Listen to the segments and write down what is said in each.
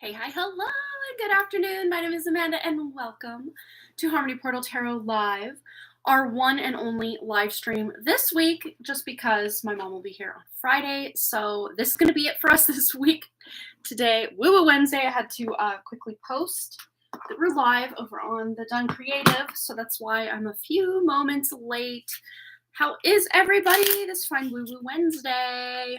Hey, hi, hello, and good afternoon. My name is Amanda, and welcome to Harmony Portal Tarot Live, our one and only live stream this week, just because my mom will be here on Friday. So this is going to be it for us this week. Today, Woo Woo Wednesday, I had to quickly post that we're live over on the Done Creative, so that's why I'm a few moments late. How is everybody this fine Woo Woo Wednesday?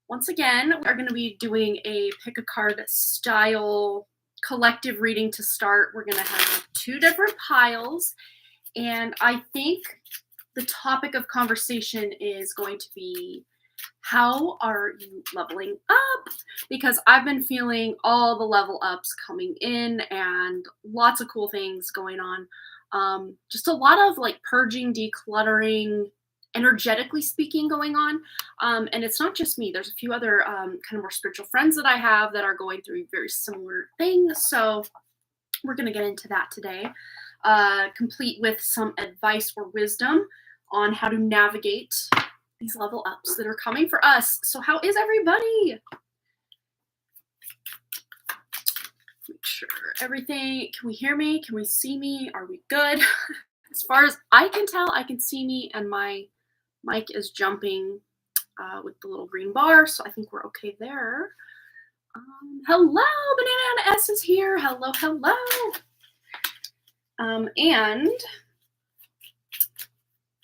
Once again, we're going to be doing a pick a card style collective reading to start. We're going to have two different piles, and I think the topic of conversation is going to be, how are you leveling up? Because I've been feeling all the level ups coming in and lots of cool things going on. Just a lot of like purging, decluttering, energetically speaking, going on. And it's not just me. There's a few other kind of more spiritual friends that I have that are going through very similar things. So we're going to get into that today, complete with some advice or wisdom on how to navigate these level ups that are coming for us. So how is everybody? Make sure everything, can we hear me? Can we see me? Are we good? As far as I can tell, I can see me, and my mic is jumping with the little green bar, so I think we're okay there. Hello, Banana S is here. Hello, hello. And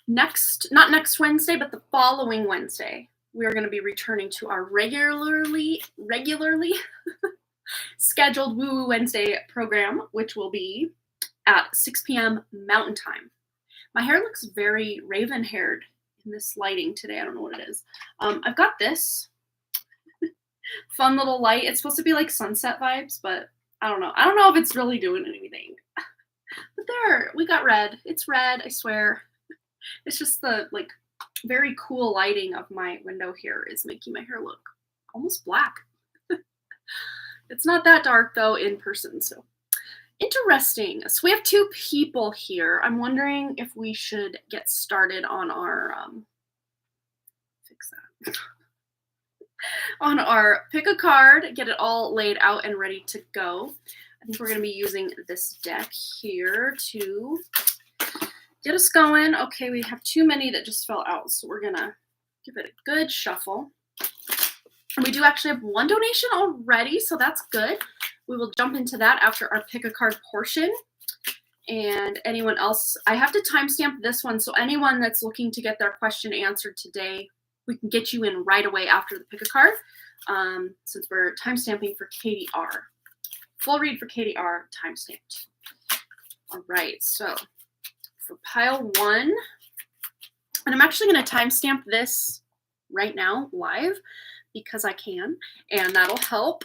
not next Wednesday, but the following Wednesday, we are going to be returning to our regularly scheduled Woo Woo Wednesday program, which will be at 6 p.m. Mountain Time. My hair looks very raven-haired in this lighting today. I don't know what it is. I've got this fun little light. It's supposed to be like sunset vibes, but I don't know. I don't know if it's really doing anything. But there, we got red. It's red, I swear. It's just the like very cool lighting of my window here is making my hair look almost black. It's not that dark though in person, so interesting. So we have two people here. I'm wondering if we should get started on our fix that. On our pick a card, get it all laid out and ready to go. I think we're going to be using this deck here to get us going. Okay, we have too many that just fell out, so we're going to give it a good shuffle. And we do actually have one donation already, so that's good. We will jump into that after our pick a card portion. And anyone else, I have to timestamp this one, so anyone that's looking to get their question answered today, we can get you in right away after the pick a card, since we're timestamping for KDR. Full read for KDR, timestamped. All right, so for pile one, and I'm actually going to timestamp this right now live because I can, and that'll help.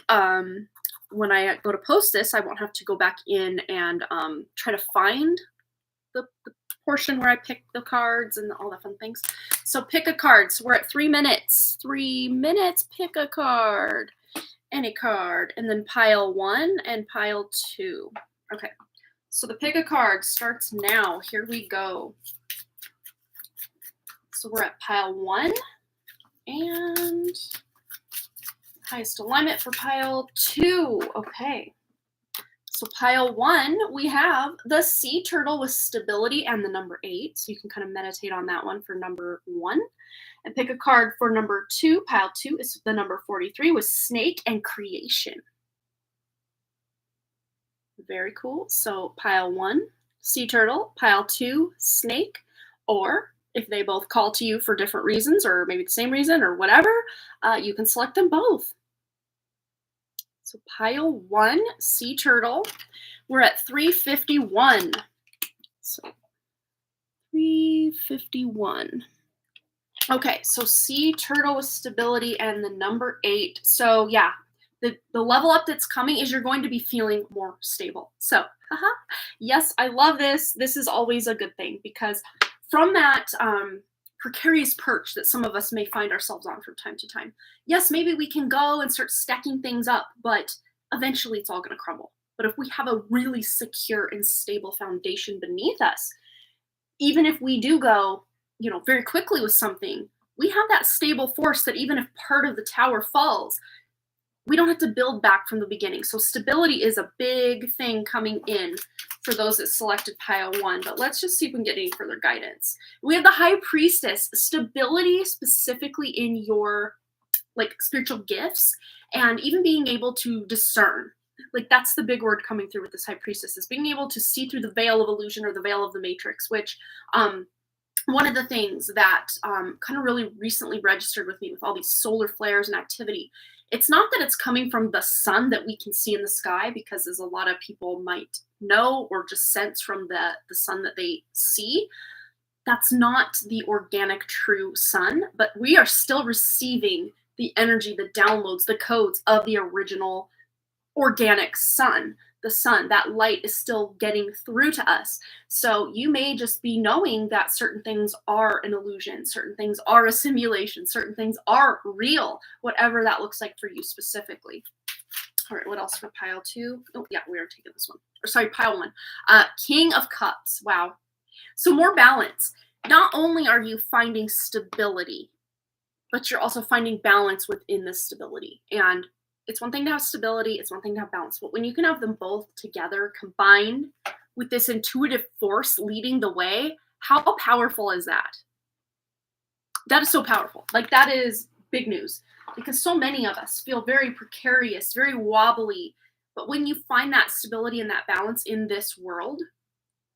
When I go to post this, I won't have to go back in and try to find the portion where I picked the cards and all the fun things. So pick a card. So we're at 3 minutes. 3 minutes, pick a card. Any card. And then pile one and pile two. Okay. So the pick a card starts now. Here we go. So we're at pile one. And highest alignment for pile two. Okay. So pile one, we have the sea turtle with stability and the number 8. So you can kind of meditate on that one for number 1. And pick a card for number 2. Pile 2 is the number 43 with snake and creation. Very cool. So pile 1, sea turtle. Pile 2, snake. Or if they both call to you for different reasons, or maybe the same reason or whatever, you can select them both. So pile 1, sea turtle. We're at 351. So 351. Okay, so sea turtle with stability and the number 8. So yeah, the level up that's coming is you're going to be feeling more stable. So yes, I love this. This is always a good thing, because from that precarious perch that some of us may find ourselves on from time to time, yes, maybe we can go and start stacking things up, but eventually it's all going to crumble. But if we have a really secure and stable foundation beneath us, even if we do go, very quickly with something, we have that stable force that even if part of the tower falls, we don't have to build back from the beginning. So stability is a big thing coming in for those that selected pile 1. But let's just see if we can get any further guidance. We have the High Priestess, stability specifically in your like spiritual gifts, and even being able to discern. Like that's the big word coming through with this High Priestess, is being able to see through the veil of illusion or the veil of the matrix, which one of the things that kind of really recently registered with me with all these solar flares and activity, it's not that it's coming from the sun that we can see in the sky, because as a lot of people might know or just sense from the sun that they see, that's not the organic true sun, but we are still receiving the energy, the downloads, the codes of the original organic sun. The sun, that light is still getting through to us. So you may just be knowing that certain things are an illusion, certain things are a simulation, certain things are real, whatever that looks like for you specifically. All right, what else for pile 2? Oh, yeah, we are taking this one. Or sorry, pile 1. King of Cups. Wow. So more balance. Not only are you finding stability, but you're also finding balance within this stability. And it's one thing to have stability, it's one thing to have balance, but when you can have them both together, combined with this intuitive force leading the way, how powerful is that? That is so powerful. Like that is big news, because so many of us feel very precarious, very wobbly, but when you find that stability and that balance in this world,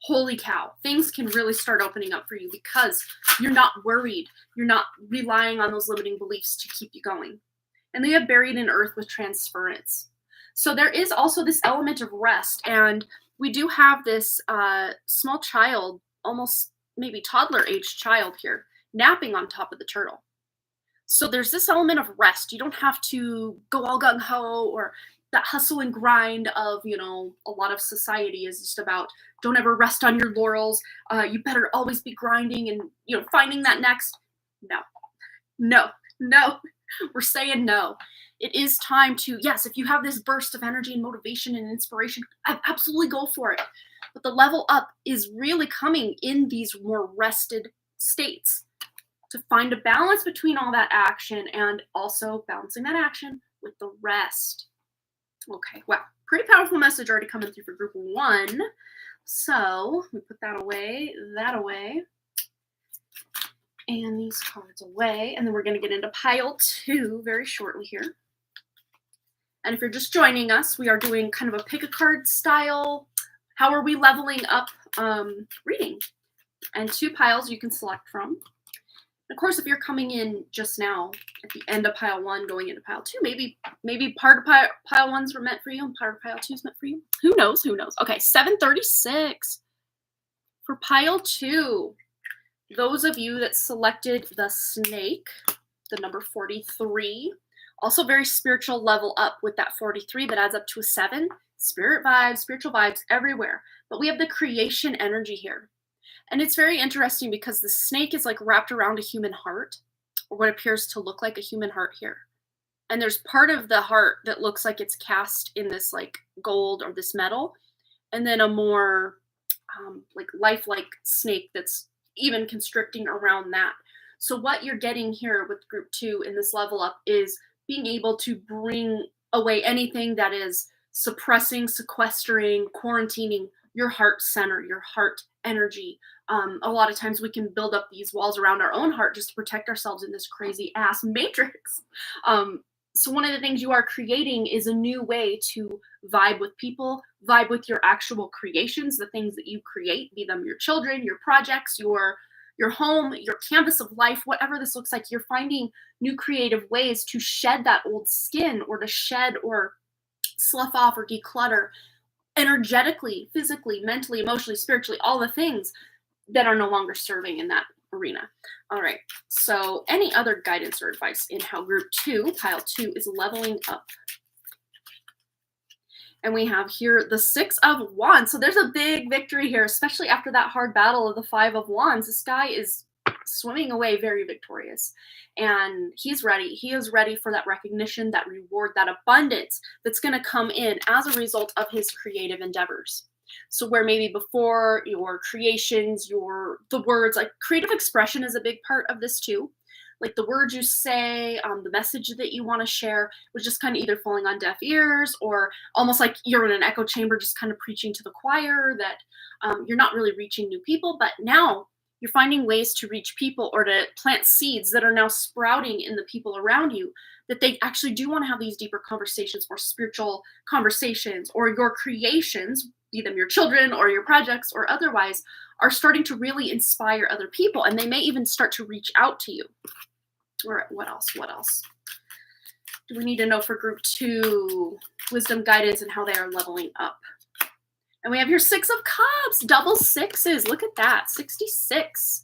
holy cow, things can really start opening up for you, because you're not worried, you're not relying on those limiting beliefs to keep you going. And they have buried in earth with transference. So there is also this element of rest. And we do have this small child, almost maybe toddler-aged child here, napping on top of the turtle. So there's this element of rest. You don't have to go all gung-ho, or that hustle and grind of, you know, a lot of society is just about don't ever rest on your laurels. You better always be grinding and, you know, finding that next. No. We're saying no. It is time to, yes, if you have this burst of energy and motivation and inspiration, absolutely go for it. But the level up is really coming in these more rested states, to find a balance between all that action and also balancing that action with the rest. Okay, wow, pretty powerful message already coming through for group 1. So we put that away, and these cards away, and then we're going to get into pile 2 very shortly here. And if you're just joining us, we are doing kind of a pick a card style, how are we leveling up reading, and 2 piles you can select from. And of course, if you're coming in just now at the end of pile 1 going into pile 2, maybe part of pile 1's were meant for you and part of pile 2's meant for you. Who knows? Okay, 736 for pile 2. Those of you that selected the snake, the number 43, also very spiritual level up with that 43 that adds up to a 7. Spirit vibes, spiritual vibes everywhere. But we have the creation energy here. And it's very interesting because the snake is like wrapped around a human heart, or what appears to look like a human heart here. And there's part of the heart that looks like it's cast in this like gold or this metal. And then a more like lifelike snake that's even constricting around that. So what you're getting here with group 2 in this level up is being able to bring away anything that is suppressing, sequestering, quarantining your heart center, your heart energy. A lot of times we can build up these walls around our own heart just to protect ourselves in this crazy ass matrix. So one of the things you are creating is a new way to vibe with people, vibe with your actual creations, the things that you create, be them your children, your projects, your home, your canvas of life, whatever this looks like. You're finding new creative ways to shed that old skin, or to shed or slough off or declutter energetically, physically, mentally, emotionally, spiritually, all the things that are no longer serving in that arena. All right, so any other guidance or advice in how group 2, pile 2, is leveling up? And we have here the 6 of Wands. So there's a big victory here, especially after that hard battle of the 5 of Wands. This guy is swimming away very victorious. And he's ready. He is ready for that recognition, that reward, that abundance that's going to come in as a result of his creative endeavors. So where maybe before your creations, the words, like creative expression is a big part of this too. like the words you say, the message that you want to share was just kind of either falling on deaf ears, or almost like you're in an echo chamber, just kind of preaching to the choir that you're not really reaching new people. But now you're finding ways to reach people or to plant seeds that are now sprouting in the people around you, that they actually do want to have these deeper conversations, more spiritual conversations, or your creations, be them your children or your projects or otherwise, are starting to really inspire other people, and they may even start to reach out to you. Or what else? What else do we need to know for group 2? Wisdom, guidance, and how they are leveling up. And we have here 6 of Cups, double sixes. Look at that, 66.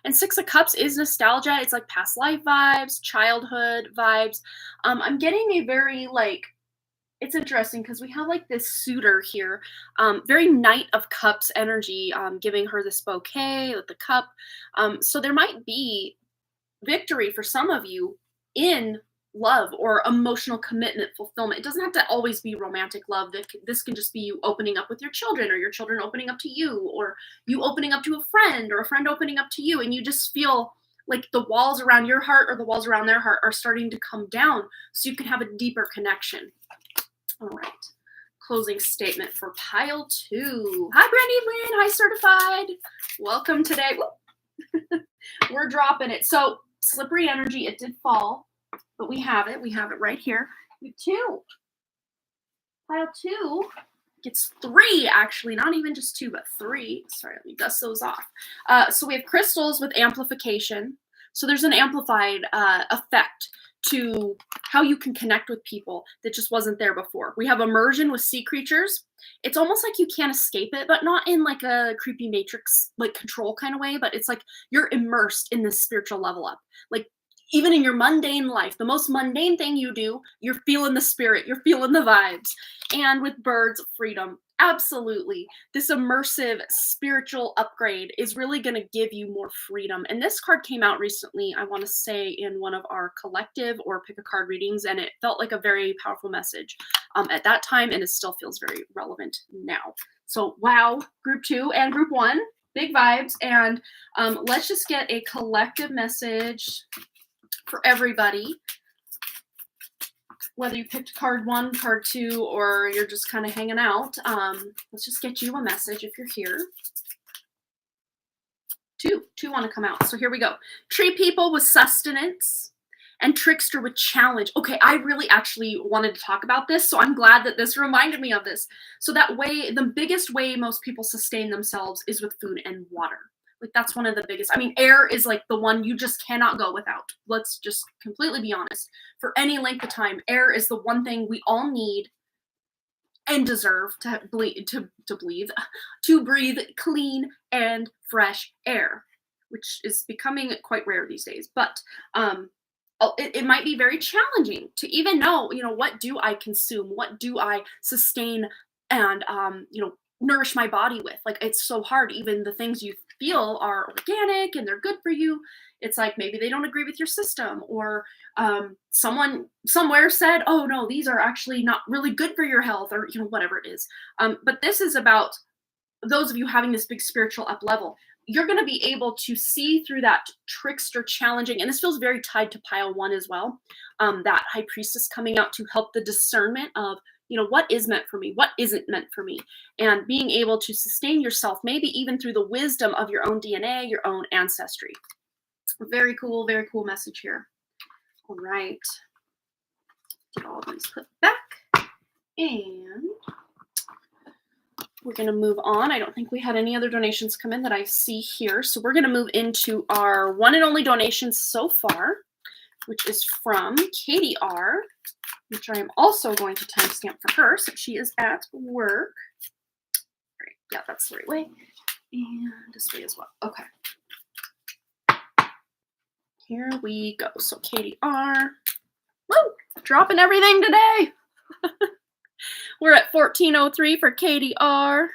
And 6 of Cups is nostalgia. It's like past life vibes, childhood vibes. I'm getting a very like, it's interesting because we have like this suitor here, very Knight of Cups energy, giving her this bouquet with the cup. So there might be victory for some of you in love or emotional commitment fulfillment. It doesn't have to always be romantic love. This can just be you opening up with your children, or your children opening up to you, or you opening up to a friend, or a friend opening up to you, and you just feel like the walls around your heart or the walls around their heart are starting to come down so you can have a deeper connection. All right. Closing statement for pile 2. Hi, Brandy Lynn. Hi, Certified. Welcome today. We're dropping it. So slippery energy. It did fall, but we have it. We have it right here. We have 2. Pile 2 gets 3, actually. Not even just 2, but 3. Sorry, let me dust those off. So we have crystals with amplification. So there's an amplified effect to how you can connect with people that just wasn't there before. We have immersion with sea creatures. It's almost like you can't escape it, but not in like a creepy Matrix like control kind of way, but it's like you're immersed in this spiritual level up. Like even in your mundane life, the most mundane thing you do, you're feeling the spirit, you're feeling the vibes. And with birds, freedom. Absolutely. This immersive spiritual upgrade is really going to give you more freedom. And this card came out recently, I want to say, in one of our collective or pick a card readings, and it felt like a very powerful message at that time, and it still feels very relevant now. So wow, group 2 and group 1, big vibes. And let's just get a collective message for everybody. Whether you picked card 1, card 2, or you're just kind of hanging out, let's just get you a message if you're here. 2 want to come out. So here we go. Tree people with sustenance and trickster with challenge. Okay, I really actually wanted to talk about this, so I'm glad that this reminded me of this. So that way, the biggest way most people sustain themselves is with food and water. Like that's one of the biggest. I mean, air is like the one you just cannot go without. Let's just completely be honest. For any length of time, air is the one thing we all need and deserve to breathe clean and fresh air, which is becoming quite rare these days. But it might be very challenging to even know, what do I consume? What do I sustain and, nourish my body with? Like, it's so hard. Even the things you feel are organic and they're good for you, it's like maybe they don't agree with your system, or someone somewhere said, oh no, these are actually not really good for your health, or whatever it is. But this is about those of you having this big spiritual up level. You're going to be able to see through that trickster challenging, and this feels very tied to pile 1 as well, that high priestess coming out to help the discernment of what is meant for me, what isn't meant for me, and being able to sustain yourself, maybe even through the wisdom of your own DNA, your own ancestry. Very cool message here. All right. Get all these put back. And we're going to move on. I don't think we had any other donations come in that I see here. So we're going to move into our one and only donation so far, which is from Katie R., which I am also going to timestamp for her, so she is at work. All right, yeah, that's the right way. And this way as well. Okay. Here we go. So Katie R. Woo! Dropping everything today. We're at 1403 for Katie R.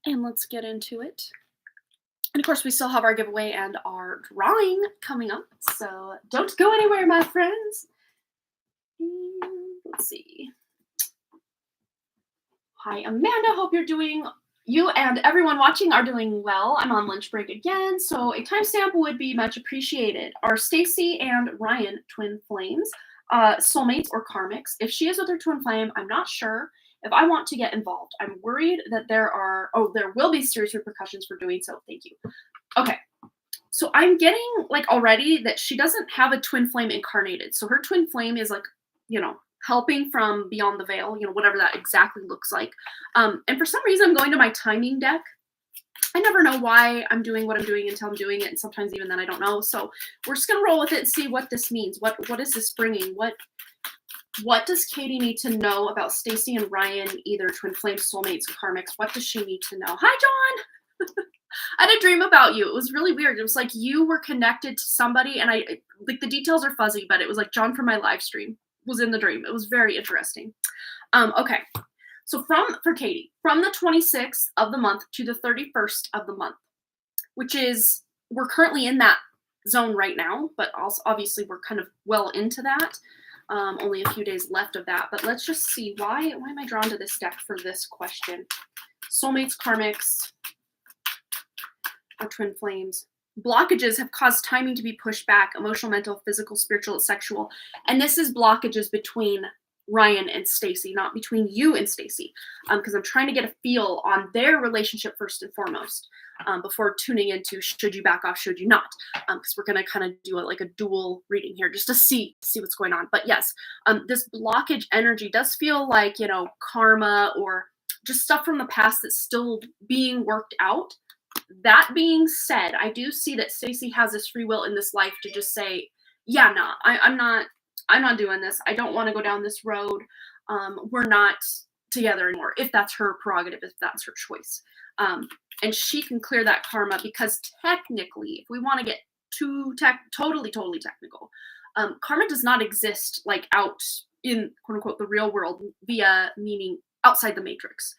And let's get into it. And of course, we still have our giveaway and our drawing coming up. So don't go anywhere, my friends. And let's see. Hi, Amanda. Hope you're doing you and everyone watching are doing well. I'm on lunch break again, so a timestamp would be much appreciated. Are Stacy and Ryan twin flames, soulmates, or karmics? If she is with her twin flame, I'm not sure if I want to get involved. I'm worried that there will be serious repercussions for doing so. Thank you. Okay. So I'm getting like already that she doesn't have a twin flame incarnated. So her twin flame is like, helping from beyond the veil, whatever that exactly looks like. And for some reason, I'm going to my timing deck. I never know why I'm doing what I'm doing until I'm doing it. And sometimes even then I don't know. So we're just going to roll with it and see what this means. What is this bringing? What does Katie need to know about Stacy and Ryan, either twin flames, soulmates, karmics? What does she need to know? Hi, John. I had a dream about you. It was really weird. It was like you were connected to somebody, and the details are fuzzy, but it was like John from my live stream was in the dream. It was very interesting. Okay. So for Katie, from the 26th of the month to the 31st of the month, which is, we're currently in that zone right now, but also obviously we're kind of well into that. Only a few days left of that, but let's just see why am I drawn to this deck for this question? Soulmates, karmics, or twin flames. Blockages have caused timing to be pushed back, emotional, mental, physical, spiritual, sexual. And this is blockages between Ryan and Stacy, not between you and Stacy, because I'm trying to get a feel on their relationship first and foremost, before tuning into should you back off, should you not, because we're going to kind of do like a dual reading here just to see what's going on. But yes, this blockage energy does feel like, karma or just stuff from the past that's still being worked out. That being said, I do see that Stacy has this free will in this life to just say, yeah, no, I'm not doing this. I don't want to go down this road. We're not together anymore, if that's her prerogative, if that's her choice. And she can clear that karma, because technically, if we want to get totally technical, karma does not exist like out in quote unquote the real world via meaning outside the matrix.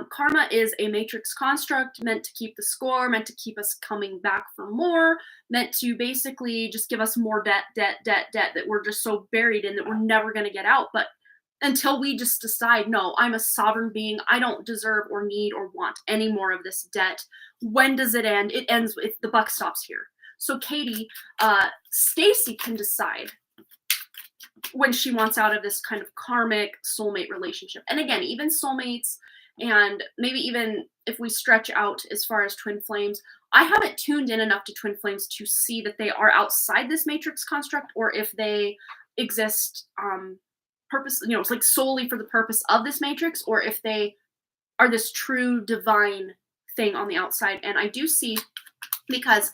Karma is a matrix construct meant to keep the score, meant to keep us coming back for more, meant to basically just give us more debt that we're just so buried in that we're never going to get out. But until we just decide, no, I'm a sovereign being, I don't deserve or need or want any more of this debt. When does it end? It ends if the buck stops here. So Katie, Stacy can decide when she wants out of this kind of karmic soulmate relationship. And again, even soulmates, and maybe even if we stretch out as far as twin flames, I haven't tuned in enough to twin flames to see that they are outside this matrix construct, or if they exist it's like solely for the purpose of this matrix, or if they are this true divine thing on the outside. And I do see, because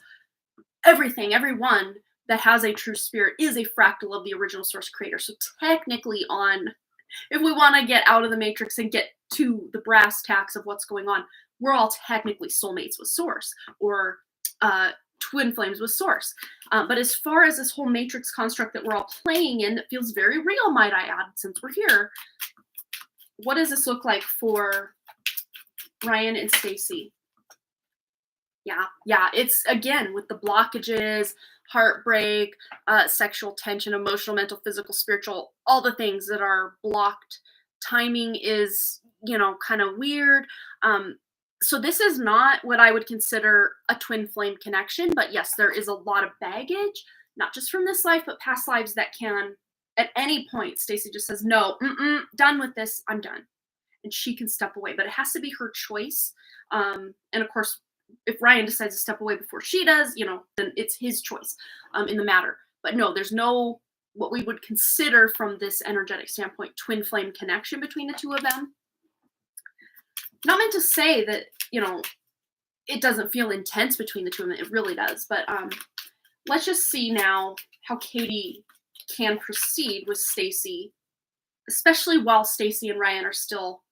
everyone that has a true spirit is a fractal of the original source creator. So technically if we want to get out of the matrix and get to the brass tacks of what's going on, we're all technically soulmates with source, or twin flames with source. But as far as this whole matrix construct that we're all playing in, that feels very real, might I add, since we're here, what does this look like for Ryan and Stacy? Yeah, it's again with the blockages, heartbreak, sexual tension, emotional, mental, physical, spiritual, all the things that are blocked. Timing is, kind of weird. So this is not what I would consider a twin flame connection, but yes, there is a lot of baggage, not just from this life, but past lives that can, at any point, Stacy just says, no, done with this, I'm done. And she can step away, but it has to be her choice. And of course, if Ryan decides to step away before she does, then it's his choice in the matter. But no, there's no, what we would consider from this energetic standpoint, twin flame connection between the two of them. Not meant to say that, it doesn't feel intense between the two of them. It really does. But let's just see now how Katie can proceed with Stacy, especially while Stacy and Ryan are still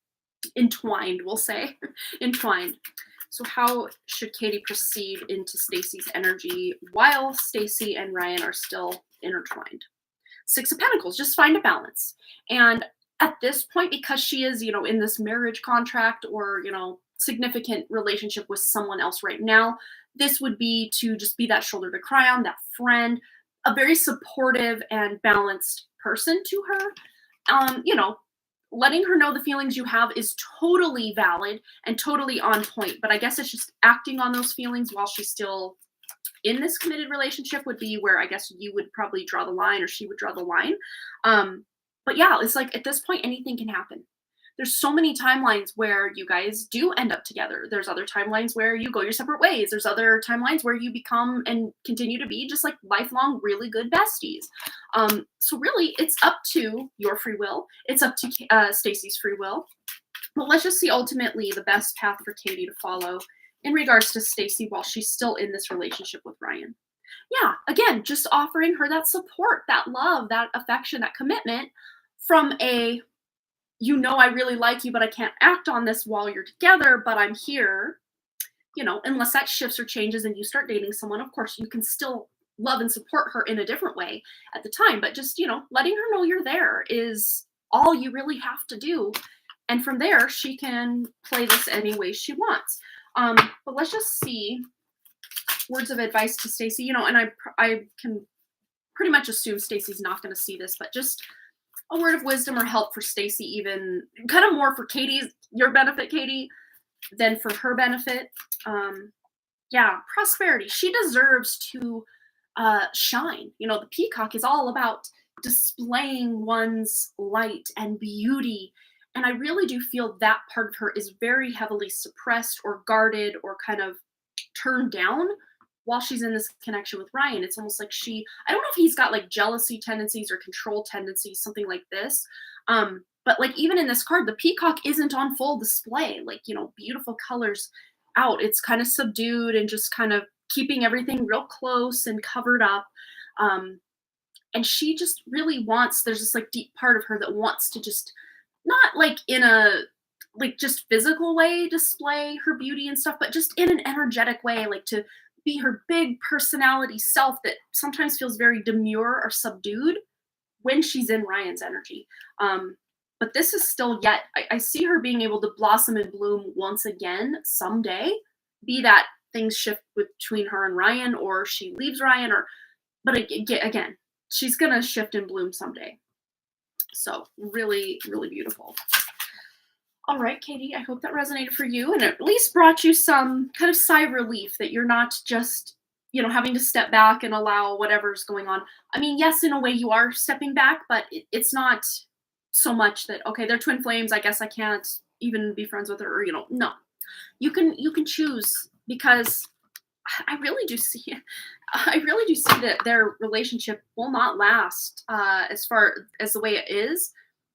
entwined, we'll say. Entwined. So how should Katie proceed into Stacy's energy while Stacy and Ryan are still intertwined? Six of Pentacles, just find a balance. And at this point, because she is, in this marriage contract or, significant relationship with someone else right now, this would be to just be that shoulder to cry on, that friend, a very supportive and balanced person to her. letting her know the feelings you have is totally valid and totally on point. But I guess it's just acting on those feelings while she's still in this committed relationship would be where I guess you would probably draw the line or she would draw the line. But yeah, it's like at this point, anything can happen. There's so many timelines where you guys do end up together. There's other timelines where you go your separate ways. There's other timelines where you become and continue to be just like lifelong, really good besties. So really, it's up to your free will. It's up to Stacy's free will. But let's just see ultimately the best path for Katie to follow in regards to Stacy while she's still in this relationship with Ryan. Yeah, again, just offering her that support, that love, that affection, that commitment from a, I really like you, but I can't act on this while you're together, but I'm here. Unless that shifts or changes and you start dating someone, of course, you can still love and support her in a different way at the time. But just, letting her know you're there is all you really have to do. And from there, she can play this any way she wants. But let's just see words of advice to Stacy, and I can pretty much assume Stacy's not going to see this, but just a word of wisdom or help for Stacy, even kind of more for your benefit, Katie, than for her benefit. Prosperity. She deserves to shine. The peacock is all about displaying one's light and beauty. And I really do feel that part of her is very heavily suppressed or guarded or kind of turned down while she's in this connection with Ryan. It's almost like I don't know if he's got like jealousy tendencies or control tendencies, something like this. But like even in this card, the peacock isn't on full display, like, beautiful colors out. It's kind of subdued and just kind of keeping everything real close and covered up. And she just really there's this like deep part of her that wants to just not like in a like just physical way display her beauty and stuff, but just in an energetic way, like to be her big personality self that sometimes feels very demure or subdued when she's in Ryan's energy. But this is still yet, I see her being able to blossom and bloom once again someday, be that things shift between her and Ryan or she leaves Ryan but again, she's going to shift and bloom someday. So really, really beautiful. All right, Katie, I hope that resonated for you and at least brought you some kind of sigh of relief that you're not just, having to step back and allow whatever's going on. I mean, yes, in a way you are stepping back, but it's not so much that, okay, they're twin flames, I guess I can't even be friends with her, or, no. You can choose, because I really do see that their relationship will not last as far as the way it is.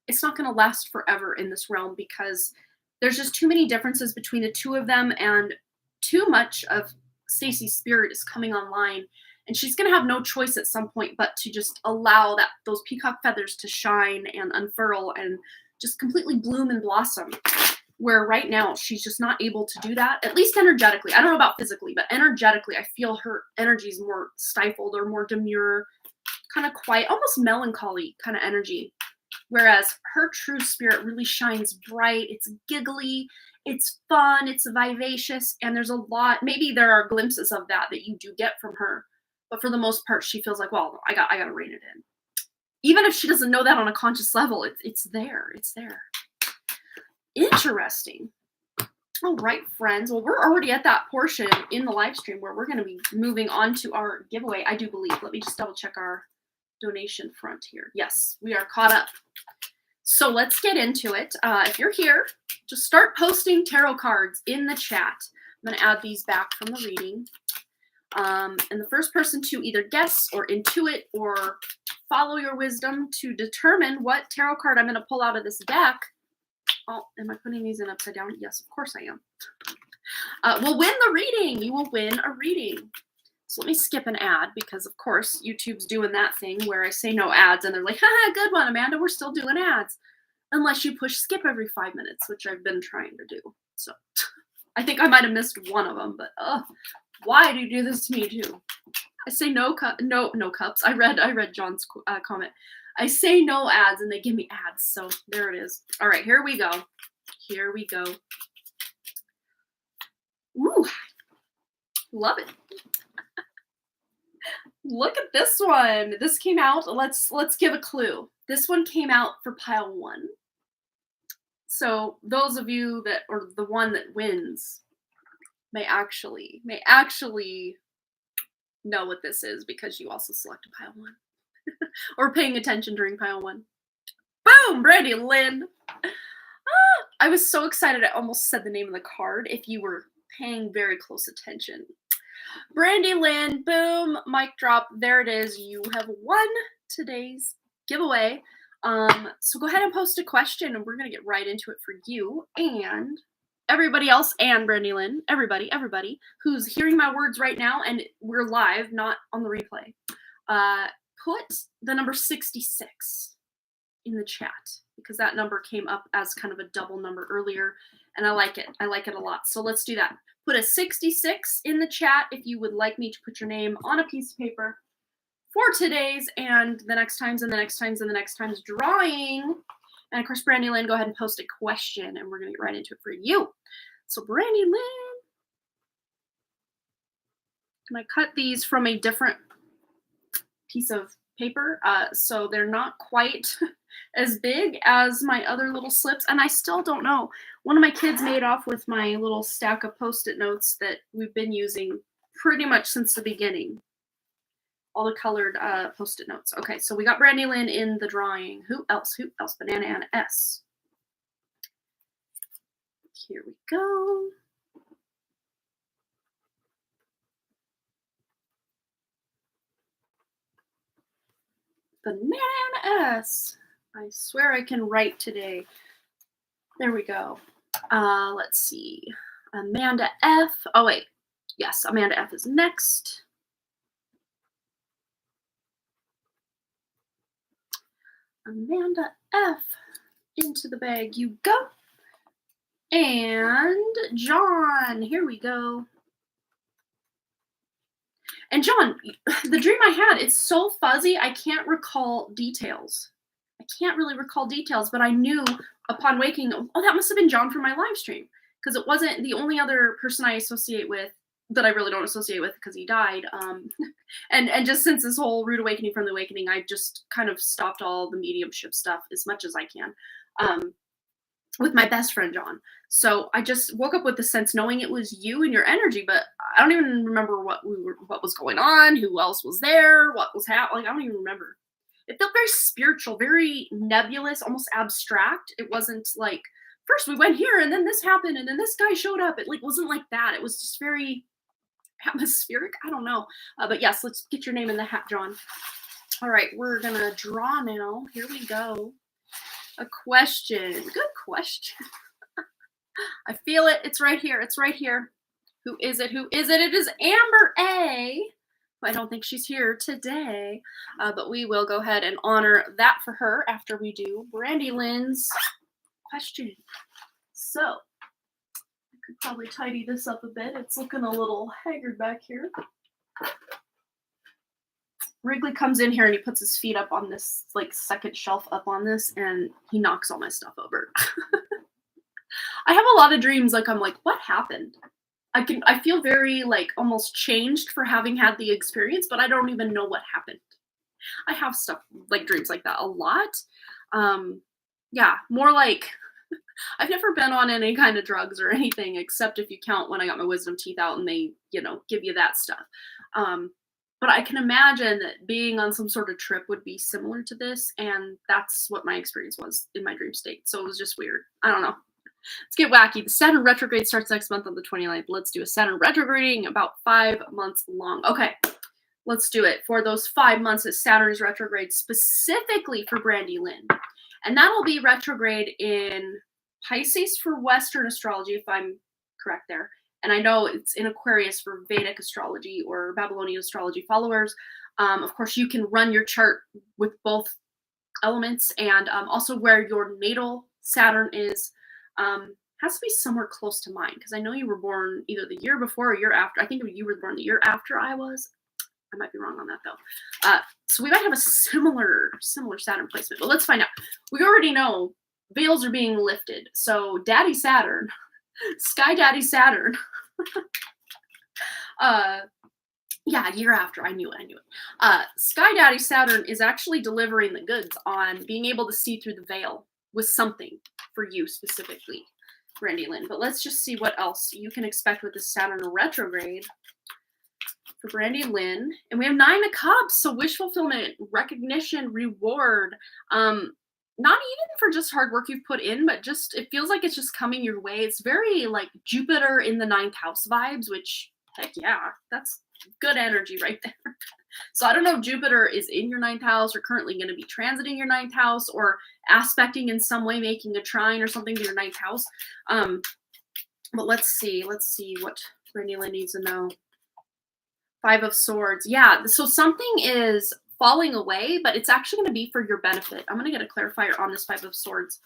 It's not going to last forever in this realm because there's just too many differences between the two of them, and too much of Stacy's spirit is coming online, and she's going to have no choice at some point but to just allow those peacock feathers to shine and unfurl and just completely bloom and blossom. Where right now she's just not able to do that, at least energetically. I don't know about physically, but energetically, I feel her energy is more stifled or more demure, kind of quiet, almost melancholy kind of energy. Whereas her true spirit really shines bright. It's giggly, it's fun, it's vivacious, and there's a lot. Maybe there are glimpses of that you do get from her, but for the most part, she feels like, well, I got to rein it in. Even if she doesn't know that on a conscious level, it's there. It's there. Interesting. All right, friends. Well, we're already at that portion in the live stream where we're going to be moving on to our giveaway, I do believe. Let me just double check our donation front here. Yes, we are caught up. So let's get into it. If you're here, just start posting tarot cards in the chat. I'm going to add these back from the reading. And the first person to either guess or intuit or follow your wisdom to determine what tarot card I'm going to pull out of this deck. Oh, am I putting these in upside down? Yes, of course I am. Will win the reading. You will win a reading. So let me skip an ad because, of course, YouTube's doing that thing where I say no ads and they're like, haha, good one, Amanda, we're still doing ads. Unless you push skip every 5 minutes, which I've been trying to do. So I think I might have missed one of them, but why do you do this to me too? I say no cups. I read John's comment. I say no ads and they give me ads. So there it is. All right, here we go. Here we go. Ooh, love it. Look at this one. This came out. Let's give a clue. This one came out for pile 1. So those of you that, or the one that wins, may actually know what this is because you also selected pile 1 or paying attention during pile 1. Boom, Brandy Lynn. I was so excited I almost said the name of the card if you were paying very close attention. Brandy Lynn, boom, mic drop. There it is. You have won today's giveaway. So go ahead and post a question and we're going to get right into it for you and everybody else and Brandy Lynn, everybody who's hearing my words right now, and we're live, not on the replay. Put the number 66 in the chat because that number came up as kind of a double number earlier, and I like it. I like it a lot. So let's do that. Put a 66 in the chat if you would like me to put your name on a piece of paper for today's and the next times and the next times and the next times drawing. And of course, Brandy Lynn, go ahead and post a question and we're going to get right into it for you. So Brandy Lynn, can I cut these from a different piece of paper? So they're not quite as big as my other little slips. And I still don't know. One of my kids made off with my little stack of Post-it notes that we've been using pretty much since the beginning. All the colored Post-it notes. Okay, so we got Brandy Lynn in the drawing. Who else? Who else? Banana and S. Here we go. Banana and S. I swear I can write today. There we go. Let's see. Amanda F. Oh, wait. Yes, Amanda F is next. Amanda F. Into the bag you go. And John, here we go. And John, the dream I had, it's so fuzzy, I can't recall details. I can't really recall details, but I knew upon waking, oh, that must have been John from my live stream, because it wasn't the only other person I associate with that I really don't associate with because he died. And just since this whole rude awakening from the awakening, I've just kind of stopped all the mediumship stuff as much as I can with my best friend, John. So I just woke up with the sense knowing it was you and your energy, but I don't even remember what was going on, who else was there, what was happening. Like, I don't even remember. It felt very spiritual, very nebulous, almost abstract. It wasn't like, first we went here and then this happened and then this guy showed up. It like wasn't like that. It was just very atmospheric. I don't know. But yes, let's get your name in the hat, John. All right, we're going to draw now. Here we go. A question. Good question. I feel it. It's right here. It's right here. Who is it? Who is it? It is Amber A. I don't think she's here today, but we will go ahead and honor that for her after we do Brandy Lynn's question. So I could probably tidy this up a bit. It's looking a little haggard back here. Wrigley comes in here and he puts his feet up on this like second shelf up on this and he knocks all my stuff over. I have a lot of dreams like I'm like, what happened? I feel very like almost changed for having had the experience, but I don't even know what happened. I have stuff like dreams like that a lot. Yeah, more like I've never been on any kind of drugs or anything except if you count when I got my wisdom teeth out and they, give you that stuff. But I can imagine that being on some sort of trip would be similar to this, and that's what my experience was in my dream state. So it was just weird. I don't know. Let's get wacky. The Saturn retrograde starts next month on the 29th. Let's do a Saturn retrograding about 5 months long. Okay, let's do it. For those 5 months that Saturn is retrograde, specifically for Brandy Lynn. And that'll be retrograde in Pisces for Western astrology, if I'm correct there. And I know it's in Aquarius for Vedic astrology or Babylonian astrology followers. Of course, you can run your chart with both elements, and also where your natal Saturn is. Has to be somewhere close to mine because I know you were born either the year before or year after. I think you were born the year after I was. I might be wrong on that though. So we might have a similar Saturn placement, but let's find out. We already know veils are being lifted. So Daddy Saturn, Sky Daddy Saturn. Yeah, year after. I knew it. Sky Daddy Saturn is actually delivering the goods on being able to see through the veil with something. for you specifically, Brandy Lynn. But let's just see what else you can expect with the Saturn retrograde for Brandy Lynn. And we have 9 of Cups, so wish fulfillment, recognition, reward. Not even for just hard work you've put in, but just it feels like it's just coming your way. It's very like Jupiter in the 9th house vibes, which heck yeah, that's good energy right there. So I don't know if Jupiter is in your 9th house or currently going to be transiting your 9th house or aspecting in some way, making a trine or something to your 9th house. But let's see what Brandy Lynn needs to know. 5 of Swords. Yeah, so something is falling away, but it's actually going to be for your benefit. I'm going to get a clarifier on this 5 of Swords.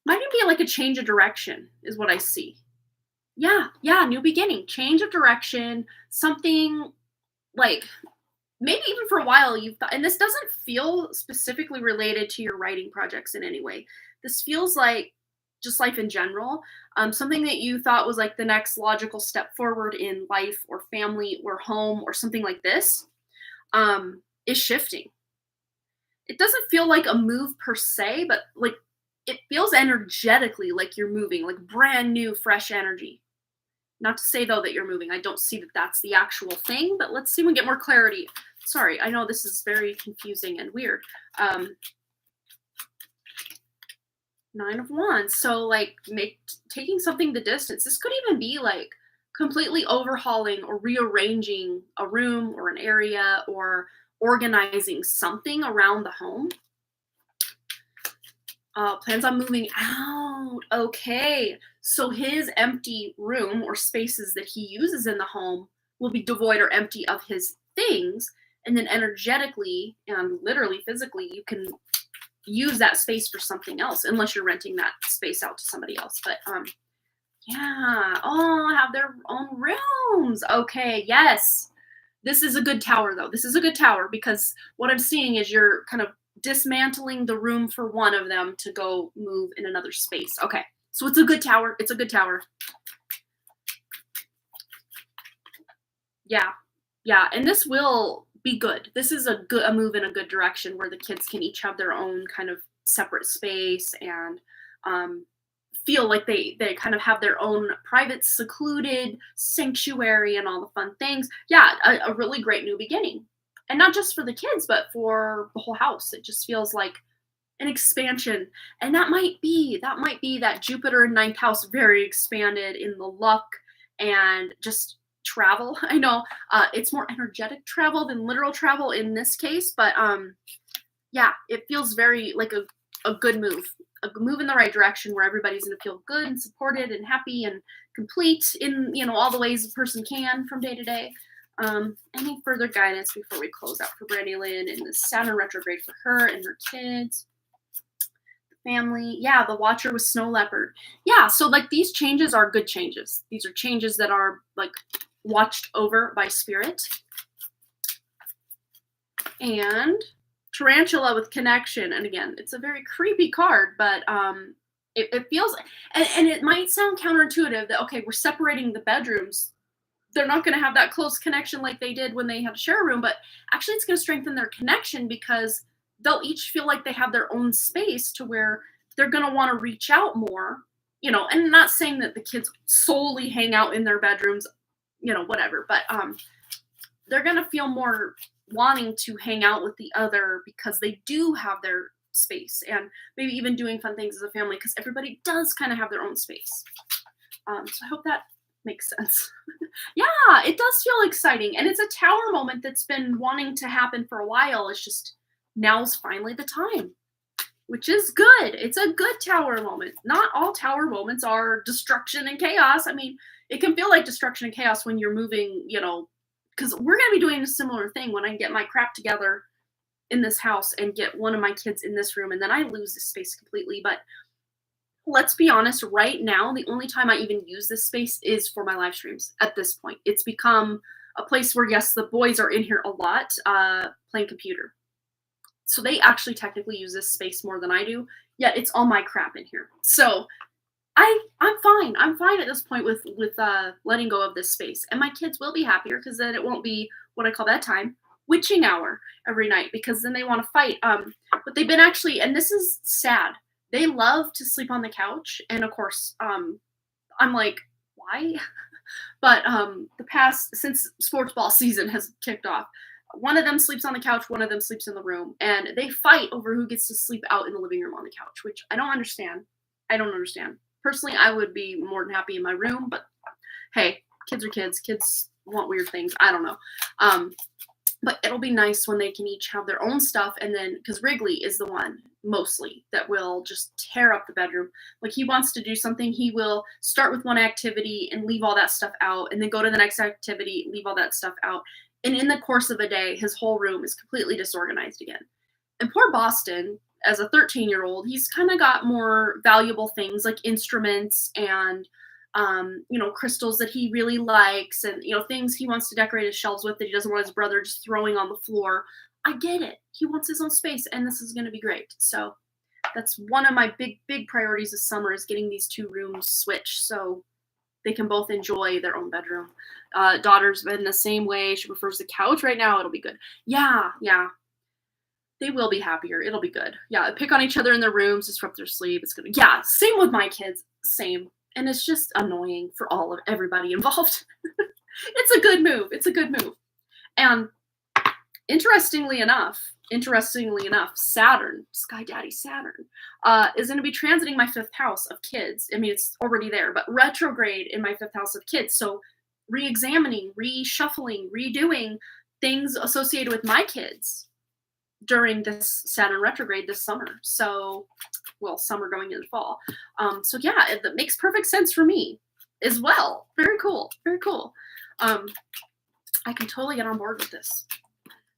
Might even be like a change of direction is what I see. Yeah, new beginning, change of direction, something like maybe even for a while you've thought, and this doesn't feel specifically related to your writing projects in any way. This feels like just life in general. Something that you thought was like the next logical step forward in life or family or home or something like this is shifting. It doesn't feel like a move per se, but like it feels energetically like you're moving, like brand new, fresh energy. Not to say though that you're moving. I don't see that that's the actual thing, but let's see if we get more clarity. Sorry, I know this is very confusing and weird. 9 of Wands. So like taking something the distance. This could even be like completely overhauling or rearranging a room or an area or organizing something around the home. Plans on moving out. Okay. So his empty room or spaces that he uses in the home will be devoid or empty of his things. And then energetically and literally physically, you can use that space for something else, unless you're renting that space out to somebody else. But yeah. Oh, have their own rooms. Okay. Yes. This is a good tower though. This is a good tower because what I'm seeing is you're kind of dismantling the room for one of them to go move in another space. Okay. So it's a good tower. It's a good tower. Yeah. And this will be good. This is a move in a good direction where the kids can each have their own kind of separate space and feel like they kind of have their own private, secluded sanctuary and all the fun things. Yeah, a really great new beginning. And not just for the kids, but for the whole house. It just feels like an expansion. And that might be that Jupiter in 9th house very expanded in the luck and just travel. I know it's more energetic travel than literal travel in this case, but yeah, it feels very like a good move. A move in the right direction where everybody's going to feel good and supported and happy and complete in, all the ways a person can from day to day. Any further guidance before we close out for Brandy Lynn and the Saturn retrograde for her and her kids, the family? Yeah, the Watcher with Snow Leopard. Yeah, so like these changes are good changes. These are changes that are like watched over by spirit. And Tarantula with Connection. And again, it's a very creepy card, but it feels, and it might sound counterintuitive that, okay, we're separating the bedrooms. They're not going to have that close connection like they did when they had to share a room, but actually it's going to strengthen their connection because they'll each feel like they have their own space to where they're going to want to reach out more, and not saying that the kids solely hang out in their bedrooms, whatever, but they're going to feel more wanting to hang out with the other because they do have their space and maybe even doing fun things as a family because everybody does kind of have their own space. So I hope that makes sense. Yeah, it does feel exciting. And it's a tower moment that's been wanting to happen for a while. It's just now's finally the time, which is good. It's a good tower moment. Not all tower moments are destruction and chaos. I mean, it can feel like destruction and chaos when you're moving, because we're going to be doing a similar thing when I get my crap together in this house and get one of my kids in this room and then I lose this space completely. But let's be honest, right now, the only time I even use this space is for my live streams at this point. It's become a place where, yes, the boys are in here a lot playing computer. So they actually technically use this space more than I do, yet it's all my crap in here. So I'm fine. I'm fine at this point with letting go of this space. And my kids will be happier because then it won't be what I call bedtime, witching hour every night, because then they want to fight. But they've been actually, and this is sad, They love to sleep on the couch, and of course, I'm like, why? But the past since sports ball season has kicked off, one of them sleeps on the couch, one of them sleeps in the room, and they fight over who gets to sleep out in the living room on the couch, which I don't understand. I don't understand. Personally, I would be more than happy in my room, but hey, kids are kids. Kids want weird things. I don't know. Um, but it'll be nice when they can each have their own stuff, and then because Wrigley is the one mostly that will just tear up the bedroom. Like he wants to do something, he will start with one activity and leave all that stuff out, and then go to the next activity, leave all that stuff out. And in the course of a day, his whole room is completely disorganized again. And poor Boston, as a 13-year-old, he's kind of got more valuable things like instruments and crystals that he really likes, and things he wants to decorate his shelves with that he doesn't want his brother just throwing on the floor. I get it. He wants his own space, and this is going to be great. So that's one of my big priorities this summer, is getting these two rooms switched so they can both enjoy their own bedroom. Daughter's been the same way. She prefers the couch right now. It'll be good. Yeah. They will be happier. It'll be good. Yeah, pick on each other in their rooms, disrupt their sleep. It's gonna. Yeah, same with my kids. Same. And it's just annoying for everybody involved. It's a good move. It's a good move. And interestingly enough, Saturn, Sky Daddy Saturn, is going to be transiting my 5th house of kids. I mean, it's already there, but retrograde in my 5th house of kids. So re-examining, reshuffling, redoing things associated with my kids during this Saturn retrograde this summer. So, summer going into fall. So yeah, it makes perfect sense for me as well. Very cool. Very cool. I can totally get on board with this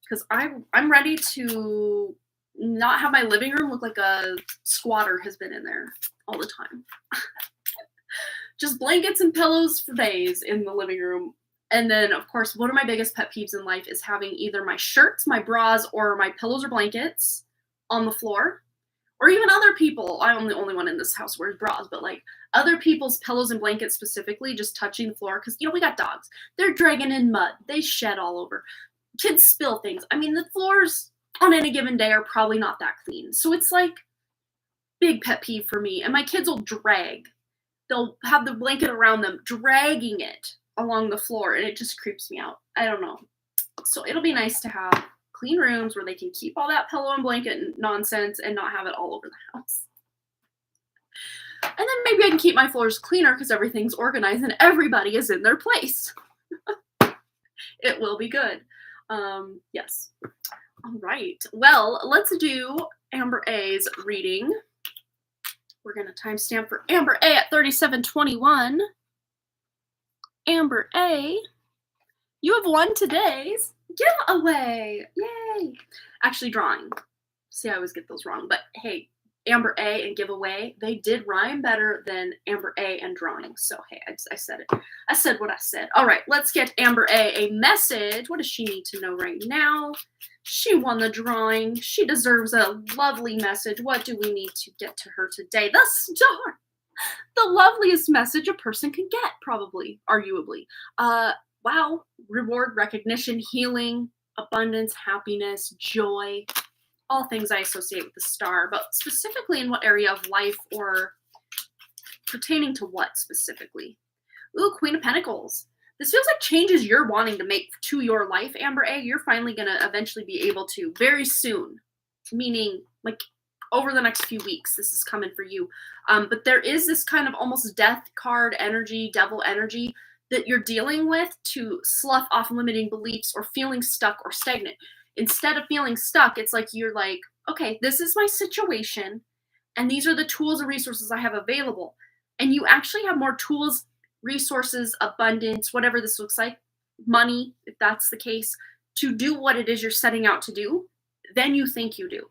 because I'm ready to not have my living room look like a squatter has been in there all the time. Just blankets and pillows for days in the living room. And then, of course, one of my biggest pet peeves in life is having either my shirts, my bras, or my pillows or blankets on the floor, or even other people. I'm the only one in this house who wears bras, but like other people's pillows and blankets specifically just touching the floor. Because, we got dogs. They're dragging in mud. They shed all over. Kids spill things. I mean, the floors on any given day are probably not that clean. So it's like big pet peeve for me. And my kids will drag. They'll have the blanket around them, dragging it along the floor, and it just creeps me out. I don't know. So it'll be nice to have clean rooms where they can keep all that pillow and blanket nonsense and not have it all over the house. And then maybe I can keep my floors cleaner because everything's organized and everybody is in their place. It will be good. Yes. All right. Well, let's do Amber A's reading. We're going to timestamp for Amber A at 37:21. Amber A, you have won today's giveaway. Yay. Actually, drawing. See, I always get those wrong. But hey, Amber A and giveaway, they did rhyme better than Amber A and drawing. So hey, I said it. I said what I said. All right, let's get Amber A message. What does she need to know right now? She won the drawing. She deserves a lovely message. What do we need to get to her today? The star. The loveliest message a person can get, probably, arguably. Wow, reward, recognition, healing, abundance, happiness, joy, all things I associate with the star, but specifically in what area of life or pertaining to what specifically? Ooh, Queen of Pentacles. This feels like changes you're wanting to make to your life, Amber A. You're finally going to eventually be able to very soon, meaning like over the next few weeks, this is coming for you. But there is this kind of almost death card energy, devil energy that you're dealing with to slough off limiting beliefs or feeling stuck or stagnant. Instead of feeling stuck, it's like you're like, okay, this is my situation, and these are the tools and resources I have available. And you actually have more tools, resources, abundance, whatever this looks like, money, if that's the case, to do what it is you're setting out to do than you think you do.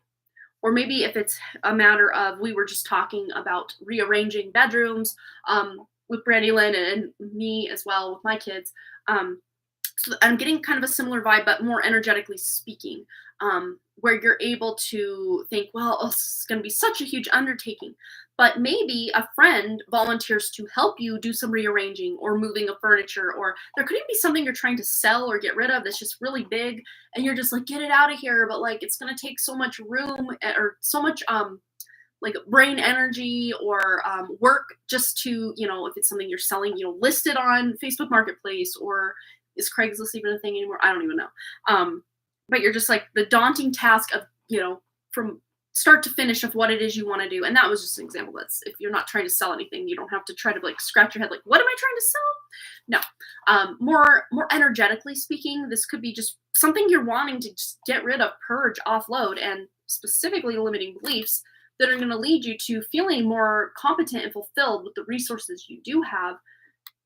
Or maybe if it's a matter of, we were just talking about rearranging bedrooms with Brandy Lynn and me as well with my kids. So I'm getting kind of a similar vibe, but more energetically speaking, where you're able to think, well, this is going to be such a huge undertaking. But maybe a friend volunteers to help you do some rearranging or moving of furniture, or there could even be something you're trying to sell or get rid of that's just really big, and you're just like, get it out of here, but like it's going to take so much room or so much like brain energy or work just to, if it's something you're selling, list it on Facebook Marketplace, or is Craigslist even a thing anymore? I don't even know. But you're just like the daunting task of, from start to finish of what it is you want to do. And that was just an example. That's if you're not trying to sell anything, you don't have to try to like scratch your head like, what am I trying to sell? No. More energetically speaking, this could be just something you're wanting to just get rid of, purge, offload, and specifically limiting beliefs that are going to lead you to feeling more competent and fulfilled with the resources you do have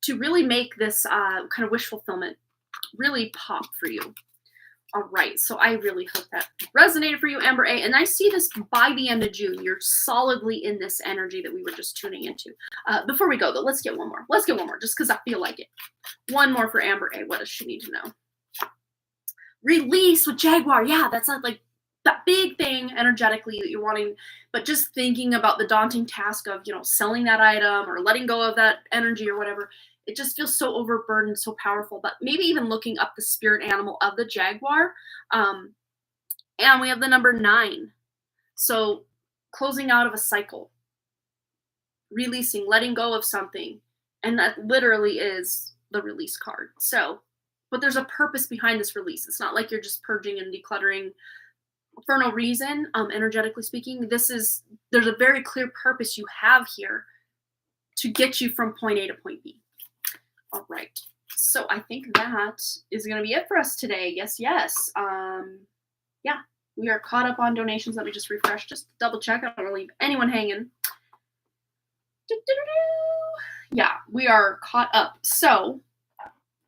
to really make this kind of wish fulfillment really pop for you. All right, so I really hope that resonated for you, Amber A. And I see this by the end of June. You're solidly in this energy that we were just tuning into. Before we go, though, let's get one more. Let's get one more, just because I feel like it. One more for Amber A. What does she need to know? Release with Jaguar. Yeah, that's not like that big thing energetically that you're wanting, but just thinking about the daunting task of, selling that item or letting go of that energy or whatever. It just feels so overburdened, so powerful. But maybe even looking up the spirit animal of the jaguar. And we have the number 9. So closing out of a cycle, releasing, letting go of something. And that literally is the release card. So, but there's a purpose behind this release. It's not like you're just purging and decluttering for no reason, energetically speaking. There's a very clear purpose you have here to get you from point A to point B. All right, so I think that is going to be it for us today. Yes. Yeah, we are caught up on donations. Let me just refresh, just double check. I don't want to leave anyone hanging. Yeah, we are caught up. So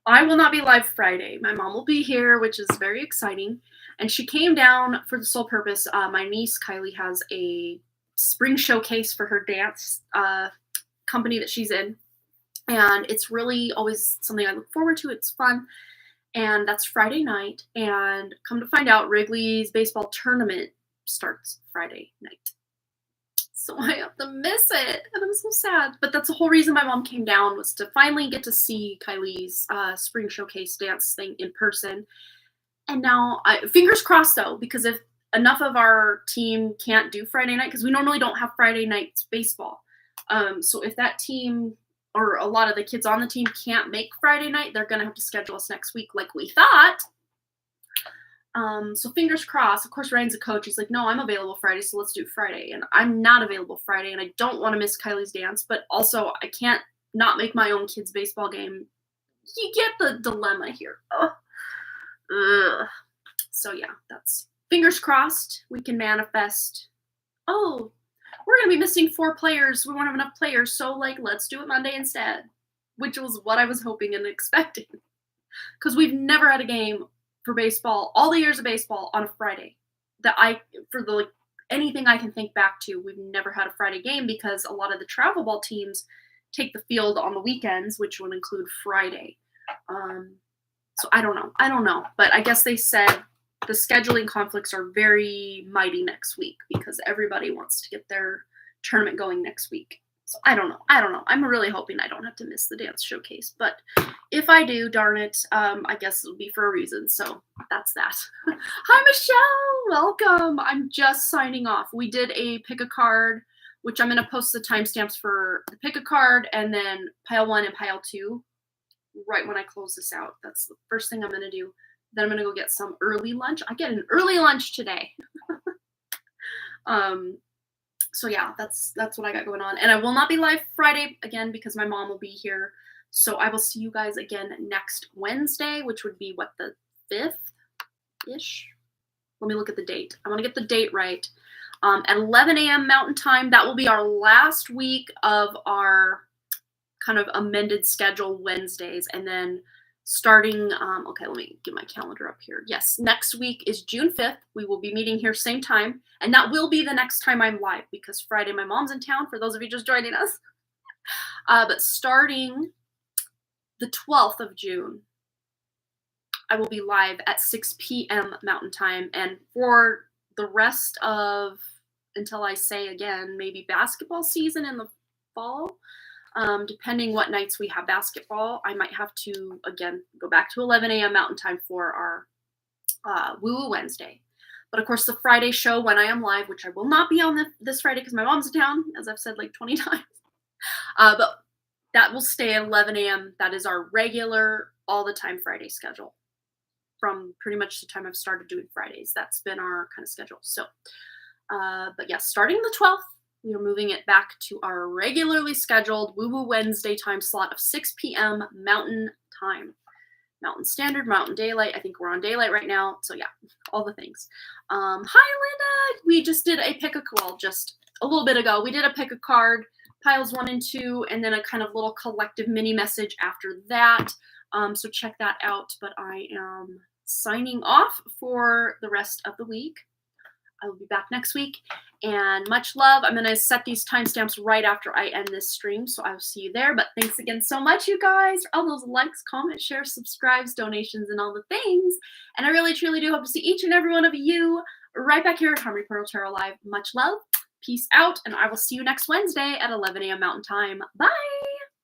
I will not be live Friday. My mom will be here, which is very exciting. And she came down for the sole purpose. My niece, Kylie, has a spring showcase for her dance company that she's in. And it's really always something I look forward to. It's fun. And that's Friday night. And come to find out, Wrigley's baseball tournament starts Friday night. So I have to miss it. And I'm so sad. But that's the whole reason my mom came down, was to finally get to see Kylie's spring showcase dance thing in person. And now, fingers crossed though, because if enough of our team can't do Friday night, because we normally don't have Friday nights baseball. So if that team, or a lot of the kids on the team, can't make Friday night, they're going to have to schedule us next week like we thought. So fingers crossed. Of course, Ryan's a coach. He's like, no, I'm available Friday, so let's do Friday. And I'm not available Friday, and I don't want to miss Kylie's dance, but also I can't not make my own kids' baseball game. You get the dilemma here. Ugh. So yeah, that's fingers crossed we can manifest. Oh, we're going to be missing 4 players. We won't have enough players. So, let's do it Monday instead, which was what I was hoping and expecting. Because we've never had a game for baseball, all the years of baseball, on a Friday. Anything I can think back to, we've never had a Friday game because a lot of the travel ball teams take the field on the weekends, which would include Friday. So I don't know. But I guess they said the scheduling conflicts are very mighty next week because everybody wants to get their tournament going next week. So I don't know. I'm really hoping I don't have to miss the dance showcase. But if I do, darn it, I guess it'll be for a reason. So that's that. Hi, Michelle. Welcome. I'm just signing off. We did a pick a card, which I'm going to post the timestamps for the pick a card and then pile 1 and pile 2 right when I close this out. That's the first thing I'm going to do. Then I'm going to go get some early lunch. I get an early lunch today. So yeah, that's what I got going on. And I will not be live Friday again because my mom will be here. So I will see you guys again next Wednesday, which would be the 5th-ish? Let me look at the date. I want to get the date right. At 11 a.m. Mountain Time. That will be our last week of our kind of amended schedule Wednesdays. And then starting, okay, let me get my calendar up here. Yes, next week is June 5th. We will be meeting here same time. And that will be the next time I'm live because Friday my mom's in town, for those of you just joining us. But starting the 12th of June, I will be live at 6 p.m. Mountain Time. And for the rest of, until I say again, maybe basketball season in the fall, depending what nights we have basketball, I might have to, again, go back to 11 a.m. Mountain Time for our Woo Woo Wednesday. But of course, the Friday show when I am live, which I will not be on this Friday because my mom's in town, as I've said like 20 times. But that will stay at 11 a.m. That is our regular, all the time Friday schedule. From pretty much the time I've started doing Fridays, that's been our kind of schedule. So, but yeah, starting the 12th, we are moving it back to our regularly scheduled Woo Woo Wednesday time slot of 6 p.m. Mountain Time. Mountain Standard, Mountain Daylight. I think we're on Daylight right now. So yeah, all the things. Hi, Linda. We just did a pick a, well, just a little bit ago, we did a pick a card, piles 1 and 2, and then a kind of little collective mini message after that. So check that out. But I am signing off for the rest of the week. I will be back next week, and much love. I'm going to set these timestamps right after I end this stream, so I will see you there. But thanks again so much, you guys, for all those likes, comments, shares, subscribes, donations, and all the things. And I really, truly do hope to see each and every one of you right back here at Harmony Portal Tarot Live. Much love, peace out, and I will see you next Wednesday at 11 a.m. Mountain Time. Bye!